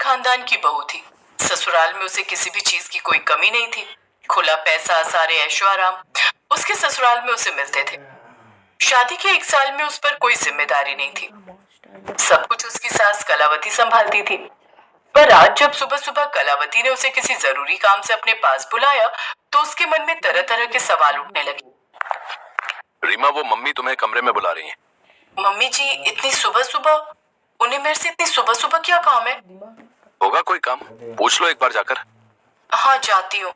खानदान की बहू थी। ससुराल में उसे किसी भी चीज की कोई कमी नहीं थी। खुला पैसा, सारे ऐशो आराम उसके ससुराल में उसे मिलते थे। शादी के 1 साल में उस पर कोई जिम्मेदारी नहीं थी। सब कुछ उसकी सास कलावती संभालती थी। पर आज जब सुबह सुबह कलावती ने उसे किसी जरूरी काम से अपने पास बुलाया तो उसके मन में तरह तरह के सवाल उठने लगे। रीमा, वो मम्मी तुम्हें कमरे में बुला रही हैं। मम्मी जी, इतनी सुबह सुबह? उन्हें मेरे से इतनी सुबह सुबह क्या काम है? होगा कोई काम, पूछ लो एक बार जाकर। हाँ, जाती हूँ।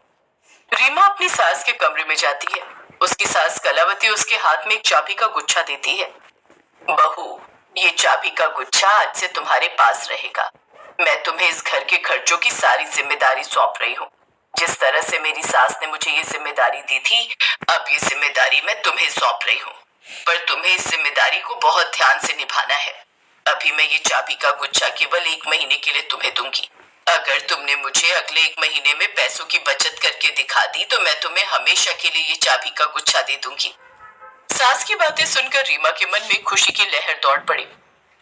रीमा अपनी सास के कमरे में जाती है। उसकी सास कलावती उसके हाथ में एक चाबी का गुच्छा देती है। बहू, ये चाबी का गुच्छा आज से तुम्हारे पास रहेगा। मैं तुम्हें इस घर के खर्चों की सारी जिम्मेदारी सौंप रही हूँ। जिस तरह से मेरी सास ने मुझे ये जिम्मेदारी दी थी, अब ये जिम्मेदारी मैं तुम्हें सौंप रही हूँ। पर तुम्हें इस जिम्मेदारी को बहुत ध्यान से निभाना है। अभी मैं ये चाबी का गुच्छा केवल 1 महीने के लिए तुम्हें दूंगी। अगर तुमने मुझे अगले 1 महीने में पैसों की बचत करके दिखा दी तो मैं तुम्हें हमेशा के लिए ये चाबी का गुच्छा दे दूंगी। सास की बातें सुनकर रीमा के मन में खुशी की लहर दौड़ पड़ी।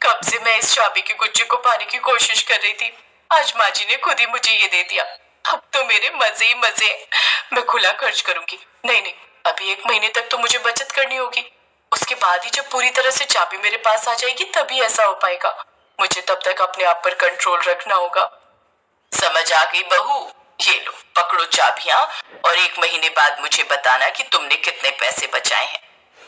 कब से मैं इस चाबी के गुच्छे को पाने की कोशिश कर रही थी। आज माँ जी ने खुद ही मुझे ये दे दिया। अब तो मेरे मजे ही मजे। मैं खुला खर्च करूंगी। नहीं, अभी 1 महीने तक तो मुझे बचत करनी होगी। उसके बाद ही जब पूरी तरह से चाबी मेरे पास आ जाएगी तभी ऐसा हो पाएगा। मुझे तब तक अपने आप पर कंट्रोल रखना होगा। समझ आ गई बहू? ये लो, पकड़ो चाबियां और 1 महीने बाद मुझे बताना कि तुमने कितने पैसे बचाए हैं।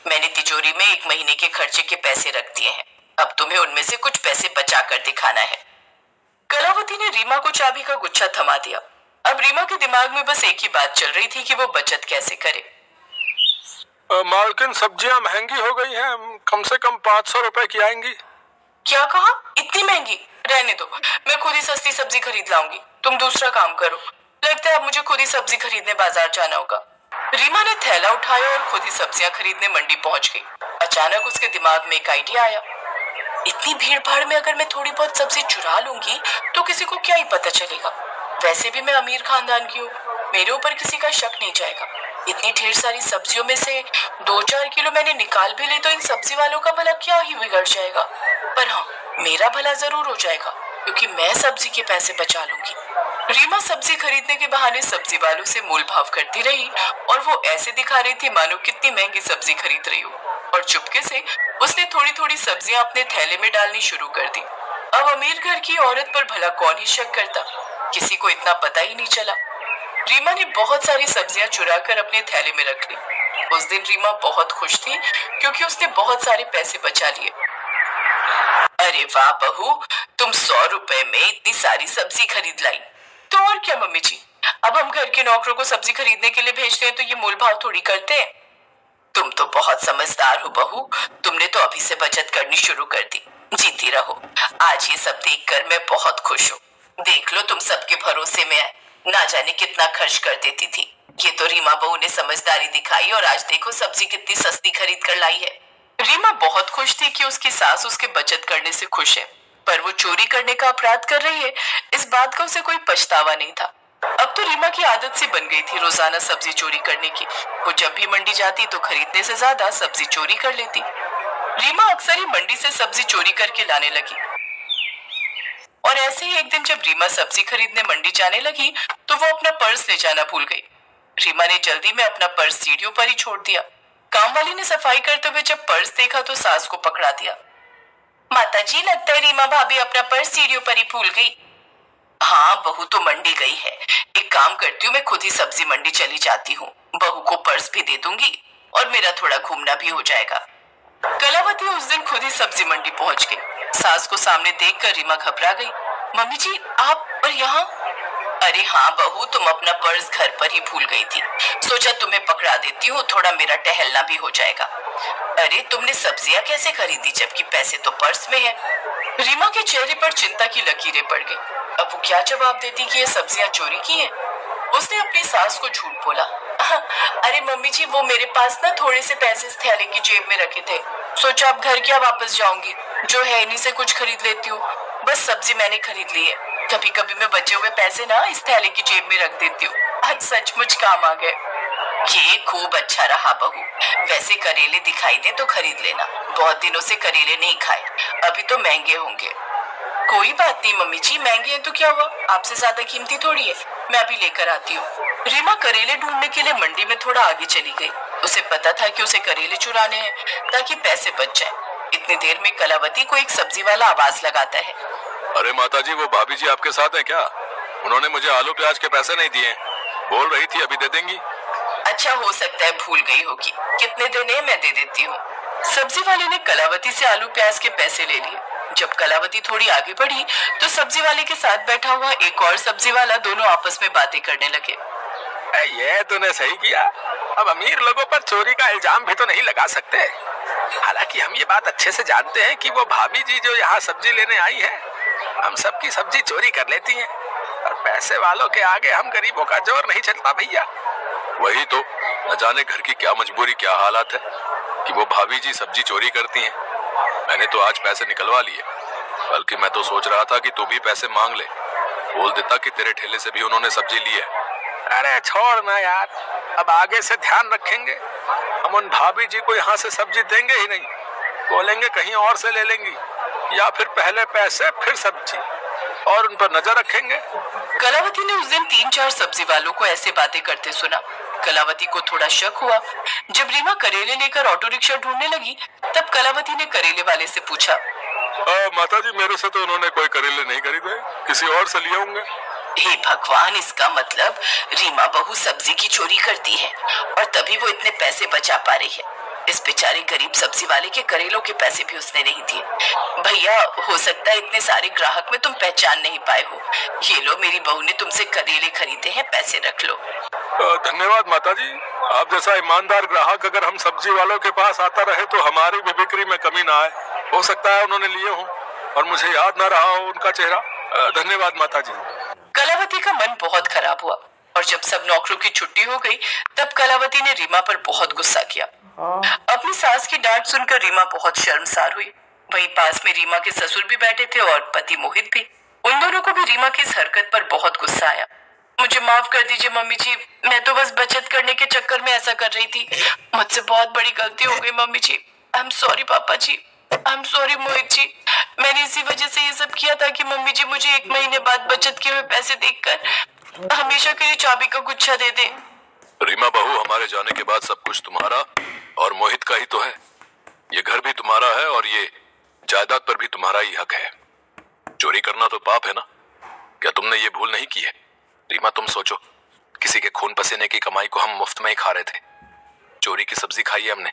मैंने तिजोरी में 1 महीने के खर्चे के पैसे रख दिए हैं। अब तुम्हें उनमें से कुछ पैसे बचा कर दिखाना है। कलावती ने रीमा को चाबी का गुच्छा थमा दिया। अब रीमा के दिमाग में बस एक ही बात चल रही थी कि वो बचत कैसे करे। मालकिन, सब्जियां महंगी हो गई हैं, कम से कम 500 रुपए की आएंगी। क्या कहा? इतनी महंगी? रहने दो, मैं खुद ही सस्ती सब्जी खरीद लाऊंगी। तुम दूसरा काम करो। लगता है अब मुझे खुद ही सब्जी खरीदने बाजार जाना होगा। रीमा ने थैला उठाया और खुद ही सब्जियां खरीदने मंडी पहुंच गई। अचानक उसके दिमाग में एक आइडिया आया। इतनी भीड़ भाड़ में अगर मैं थोड़ी बहुत सब्जी चुरा लूंगी तो किसी को क्या ही पता चलेगा। वैसे भी मैं अमीर खानदान की हूँ, मेरे ऊपर किसी का शक नहीं जाएगा। इतनी ढेर सारी सब्जियों में से 2-4 किलो मैंने निकाल भी ली तो इन सब्जी वालों का भला क्या ही बिगड़ जाएगा। पर हाँ, मेरा भला जरूर हो जाएगा क्योंकि मैं सब्जी के पैसे बचा लूंगी। रीमा सब्जी खरीदने के बहाने सब्जी वालों से मोल भाव करती रही और वो ऐसे दिखा रही थी मानो कितनी महंगी सब्जी खरीद रही हो। और चुपके से उसने थोड़ी थोड़ी सब्जियां अपने थैले में डालनी शुरू कर दी। अब अमीर घर की औरत पर भला कौन ही शक करता। किसी को इतना पता ही नहीं चला। रीमा ने बहुत सारी सब्जियां चुरा कर अपने थैले में रख ली। उस दिन रीमा बहुत खुश थी क्योंकि उसने बहुत सारे पैसे बचा लिए। अरे वाह बहू, तुम 100 रुपए में इतनी सारी सब्जी खरीद लाई। तो और क्या मम्मी जी, अब हम घर के नौकरों को सब्जी खरीदने के लिए भेजते हैं तो ये मोल भाव थोड़ी करते हैं। तुम तो बहुत समझदार हो बहू। तुमने तो अभी से बचत करनी शुरू कर दी। जीती रहो। आज ये सब देखकर मैं बहुत खुश हूँ। देख लो, तुम सबके भरोसे में है। ना जाने कितना खर्च कर देती थी। ये तो रीमा बहू ने समझदारी दिखाई और आज देखो सब्जी कितनी सस्ती खरीद कर लाई है। रीमा बहुत खुश थी कि उसकी सास उसके बचत करने से खुश है, पर वो चोरी करने का अपराध कर रही है, इस बात का उसे कोई पछतावा नहीं था। अब तो रीमा की आदत सी बन गई थी रोजाना सब्जी चोरी करने की। वो जब भी मंडी जाती तो खरीदने से ज्यादा सब्जी चोरी कर लेती। रीमा अक्सर ही मंडी से सब्जी चोरी करके लाने लगी। और ऐसे ही एक दिन जब रीमा सब्जी खरीदने मंडी जाने लगी तो वो अपना पर्स ले जाना भूल गई। रीमा ने जल्दी में अपना पर्स सीढ़ियों पर ही छोड़ दिया। काम वाली ने सफाई करते हुए जब पर्स देखा तो सास को पकड़ा दिया। माता जी, लगता है रीमा भाभी अपना पर्स सीढ़ियों पर ही भूल गई। हाँ, बहू तो मंडी गई है। एक काम करती हूँ, मैं खुद ही सब्जी मंडी चली जाती हूँ। बहू को पर्स भी दे दूंगी और मेरा थोड़ा घूमना भी हो जाएगा। कलावती उस दिन खुद ही सब्जी मंडी पहुंच गई। सास को सामने देखकर रीमा घबरा गई। मम्मी जी, आप और यहाँ? अरे हाँ बहू, तुम अपना पर्स घर पर ही भूल गई थी। सोचा तुम्हें पकड़ा देती हूँ, थोड़ा मेरा टहलना भी हो जाएगा। अरे, तुमने सब्जियां कैसे खरीदी जबकि पैसे तो पर्स में है? रीमा के चेहरे पर चिंता की लकीरें पड़ गई। अब वो क्या जवाब देती कि ये सब्जियां चोरी की हैं? उसने अपनी सास को झूठ बोला। अरे मम्मी जी, वो मेरे पास ना थोड़े से पैसे इस थैले की जेब में रखे थे। सोचा अब घर क्या वापस जाऊंगी, जो है इन्हीं से कुछ खरीद लेती हूँ। बस सब्जी मैंने खरीद ली है। कभी कभी मैं बचे हुए पैसे ना इस थैले की जेब में रख देती हूँ। आज सचमुच काम आ गए। ये खूब अच्छा रहा बहू। वैसे करेले दिखाई दे तो खरीद लेना। बहुत दिनों से करेले नहीं खाए, अभी तो महंगे होंगे। कोई बात नहीं मम्मी जी, महंगे हैं तो क्या हुआ, आपसे ज्यादा कीमती थोड़ी है, मैं अभी लेकर आती हूँ। रीमा करेले ढूंढने के लिए मंडी में थोड़ा आगे चली गई। उसे पता था कि उसे करेले चुराने हैं ताकि पैसे बच जाए। इतनी देर में कलावती को एक सब्जी वाला आवाज लगाता है। अरे माता जी, वो भाभी जी आपके साथ हैं क्या? उन्होंने मुझे आलू प्याज के पैसे नहीं दिए। बोल रही थी अभी दे देंगी। अच्छा, हो सकता है भूल गई होगी, कितने देने मैं दे देती हूँ। सब्जी वाले ने कलावती से आलू प्याज के पैसे ले लिए। जब कलावती थोड़ी आगे बढ़ी तो सब्जी वाले के साथ बैठा हुआ एक और सब्जी वाला दोनों आपस में बातें करने लगे। ये तूने सही किया। अब अमीर लोगों पर चोरी का इल्जाम भी तो नहीं लगा सकते। हालांकि हम ये बात अच्छे से जानते हैं कि वो भाभी जी जो यहाँ सब्जी लेने आई है, हम सबकी सब्जी चोरी कर लेती हैं। और पैसे वालों के आगे हम गरीबों का जोर नहीं चलता भैया। वही तो, न जाने घर की क्या मजबूरी, क्या हालात है कि वो भाभी जी सब्जी चोरी करती हैं। मैंने तो आज पैसे निकलवा लिए, बल्कि मैं तो सोच रहा था कि तू भी पैसे मांग ले, बोल देता कि तेरे ठेले से भी उन्होंने सब्जी ली है। अरे छोड़ ना यार, अब आगे से ध्यान रखेंगे। हम उन भाभी जी को यहाँ से सब्जी देंगे ही नहीं, बोलेंगे कहीं और से ले लेंगी, या फिर पहले पैसे फिर सब्जी, और उन पर नजर रखेंगे। कलावती ने उस दिन 3-4 सब्जी वालों को ऐसे बातें करते सुना। कलावती को थोड़ा शक हुआ। जब रीमा करेले लेकर ऑटो रिक्शा ढूंढने लगी तब कलावती ने करेले वाले से पूछा, माता जी, मेरे से तो उन्होंने कोई करेले नहीं खरीदे, किसी और से लिए होंगे। हे भगवान, इसका मतलब रीमा बहू सब्जी की चोरी करती है और तभी वो इतने पैसे बचा पा रही है। इस बेचारे गरीब सब्जी वाले के करेलों के पैसे भी उसने नहीं दिए। भैया, हो सकता है इतने सारे ग्राहक में तुम पहचान नहीं पाए हो। ये लो, मेरी बहू ने तुमसे करेले खरीदे हैं, पैसे रख लो। धन्यवाद माता जी। आप जैसा ईमानदार ग्राहक अगर हम सब्जी वालों के पास आता रहे तो हमारी भी बिक्री में कमी ना आए। हो सकता है उन्होंने लिए हों और मुझे याद ना रहा हो उनका चेहरा। धन्यवाद माता जी। कलावती का मन बहुत खराब हुआ और जब सब नौकरों की छुट्टी हो गई तब कलावती ने रीमा पर बहुत गुस्सा किया। अपनी सास की डांट सुनकर रीमा बहुत शर्मसार हुई। वहीं पास में रीमा के ससुर भी बैठे थे और पति मोहित भी। उन दोनों को भी रीमा की इस हरकत पर बहुत गुस्सा आया। मुझे माफ कर दीजिए मम्मी जी, मैं तो बस बचत करने के चक्कर में ऐसा कर रही थी। मुझसे बहुत बड़ी गलती हो गई mummy ji. I am sorry papa ji, I am sorry Mohit ji. मैंने इसी वजह से ये सब किया था कि मम्मी जी मुझे 1 महीने बाद बचत किए हुए पैसे देखकर हमेशा के लिए चाबी का गुच्छा दे दे। रीमा बहू, हमारे जाने के बाद सब कुछ तुम्हारा और मोहित का ही तो है। ये घर भी तुम्हारा है और ये जायदाद पर भी तुम्हारा ही हक है। चोरी करना तो पाप है ना? क्या तुमने ये भूल नहीं की है? रीमा, तुम सोचो, किसी के खून पसीने की कमाई को हम मुफ्त में ही खा रहे थे। चोरी की सब्जी खाई है हमने।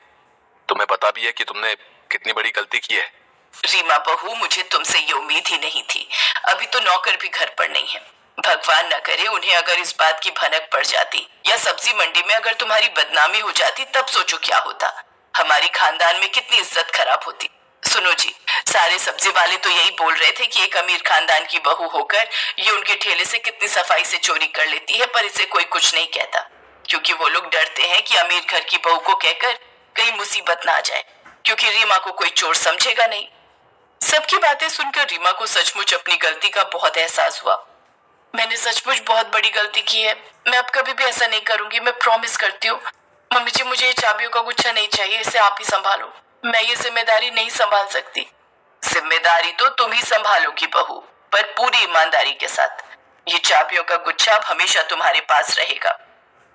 तुम्हें पता भी है कि तुमने कितनी बड़ी गलती की है। रीमा बहू, मुझे तुमसे ये उम्मीद ही नहीं थी। अभी तो नौकर भी घर पर नहीं है। भगवान न करे उन्हें अगर इस बात की भनक पड़ जाती या सब्जी मंडी में अगर तुम्हारी बदनामी हो जाती, तब सोचो क्या होता। हमारी खानदान में कितनी इज्जत खराब होती। सुनो जी, सारे सब्जी वाले तो यही बोल रहे थे कि एक अमीर खानदान की बहू होकर ये उनके ठेले से कितनी सफाई से चोरी कर लेती है, पर इसे कोई कुछ नहीं कहता, क्योंकि वो लोग डरते हैं कि अमीर घर की बहू को कहकर कहीं मुसीबत ना आ जाए, क्योंकि रीमा को कोई चोर समझेगा नहीं। सबकी बातें सुनकर रीमा को सचमुच अपनी गलती का बहुत एहसास हुआ। मैंने सचमुच बहुत बड़ी गलती की है। मैं अब कभी भी ऐसा नहीं करूंगी, मैं प्रॉमिस करती हूँ। मम्मी जी, मुझे ये चाबियों का गुच्छा नहीं चाहिए, इसे आप ही संभालो। मैं ये जिम्मेदारी नहीं संभाल सकती। जिम्मेदारी तो तुम ही संभालोगी बहू, पर पूरी ईमानदारी के साथ। ये चाबियों का गुच्छा अब हमेशा तुम्हारे पास रहेगा।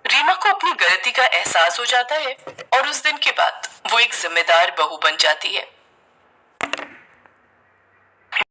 रीमा को अपनी गलती का एहसास हो जाता है और उस दिन के बाद वो एक जिम्मेदार बहू बन जाती है।